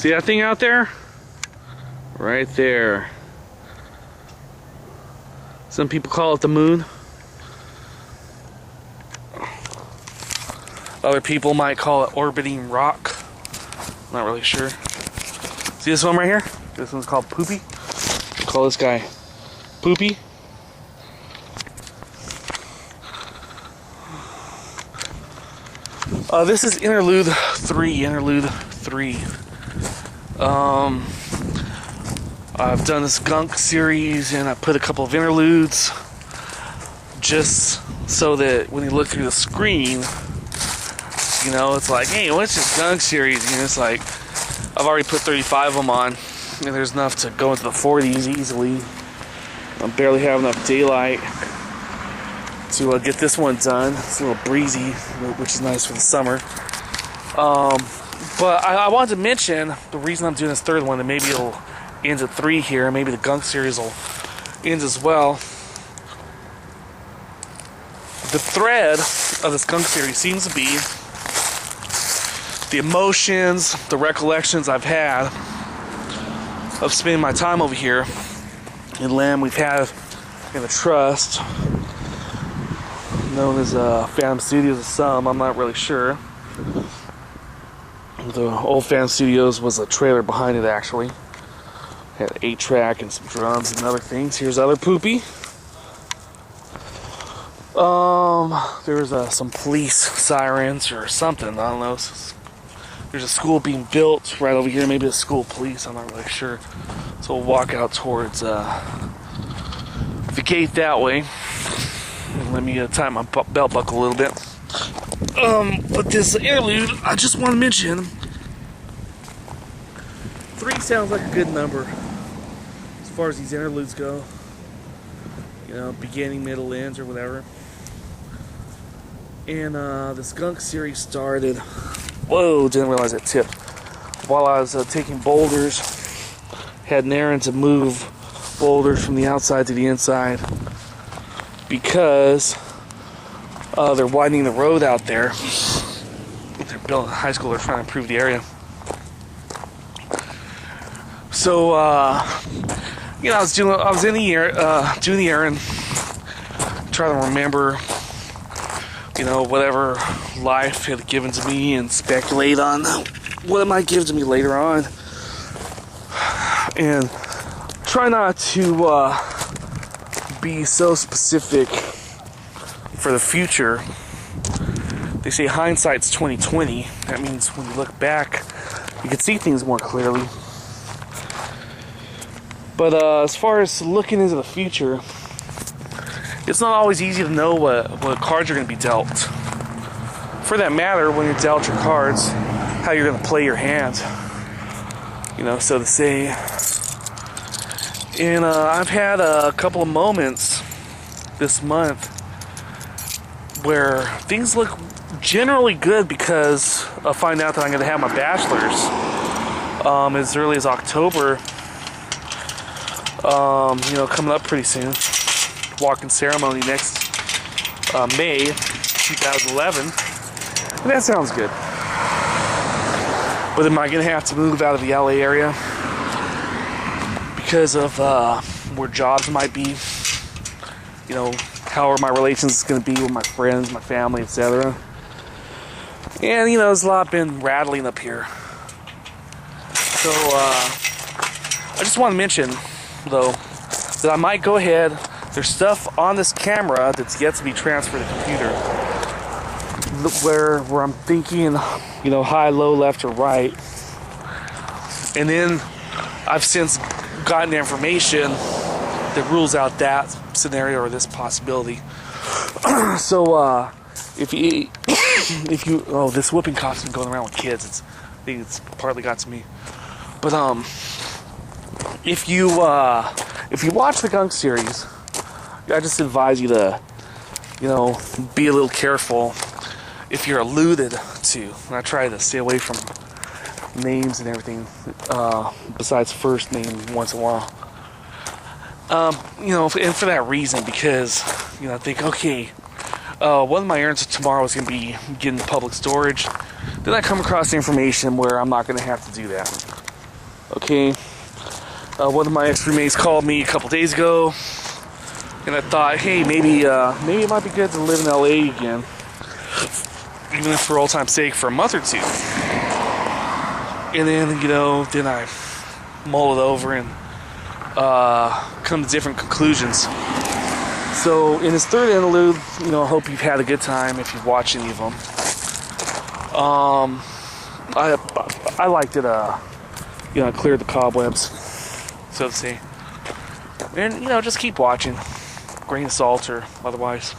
See that thing out there? Right there. Some people call it the moon. Other people might call it orbiting rock. Not really sure. See this one right here? This one's called Poopy. Call this guy Poopy. This is Interlude 3. I've done this gunk series and I put a couple of interludes just so that when you look through the screen, you know, it's like, hey, what's this gunk series? And it's like, I've already put 35 of them on, and there's enough to go into the 40s easily. I barely have enough daylight to get this one done. It's a little breezy, which is nice for the summer. But I wanted to mention the reason I'm doing this third one, and maybe it'll end at 3 here, and maybe the gunk series will end as well. The thread of this gunk series seems to be the emotions, the recollections I've had of spending my time over here in land we've had in the trust, known as Phantom Studios to some. I'm not really sure. The old Phantom Studios was a trailer behind it, actually. Had an 8-track and some drums and other things. Here's other Poopy. There's some police sirens or something. I don't know. There's a school being built right over here. Maybe the school police. I'm not really sure. So we'll walk out towards the gate that way. Let me tighten my belt buckle a little bit. But this interlude, I just want to mention, 3 sounds like a good number as far as these interludes go. You know, beginning, middle, ends, or whatever. And this gunk series started. Whoa! Didn't realize it tipped. While I was taking boulders, had an errand to move boulders from the outside to the inside because they're widening the road out there. They're building a high school. They're trying to improve the area. So, you know, I was in the air, doing the errand, trying to remember, you know, whatever life had given to me and speculate on what it might give to me later on. And try not to be so specific for the future. They say hindsight's 20/20. That means when you look back, you can see things more clearly. But as far as looking into the future, it's not always easy to know what cards are going to be dealt. For that matter, when you're dealt your cards, how you're going to play your hand. You know, so to say. And I've had a couple of moments this month where things look generally good because I find out that I'm going to have my bachelor's as early as October. You know, coming up pretty soon. Walking ceremony next May 2011. And that sounds good. But am I going to have to move out of the LA area because of where jobs might be? You know, how are my relations going to be with my friends, my family, etc. And, you know, there's a lot been rattling up here. So, I just want to mention, though, that I might go ahead. There's stuff on this camera that's yet to be transferred to the computer where I'm thinking, you know, high, low, left, or right. And then I've since gotten information that rules out that scenario or this possibility. So, if you, oh, this whooping cough's been going around with kids. I think it's partly got to me. But, if you watch the gunk series, I just advise you to, you know, be a little careful if you're alluded to. And I try to stay away from names and everything, besides first name once in a while. You know, and for that reason, because, you know, I think, okay, one of my errands tomorrow is going to be getting public storage. Then I come across information where I'm not going to have to do that. Okay, one of my ex-roommates called me a couple days ago, and I thought, hey, maybe it might be good to live in LA again, even if for old time's sake, for a month or two. And then, then I mull it over and come to different conclusions. So in this third interlude, I hope you've had a good time if you've watched any of them. I liked it. Cleared the cobwebs, so to say. And just keep watching, grain of salt or otherwise.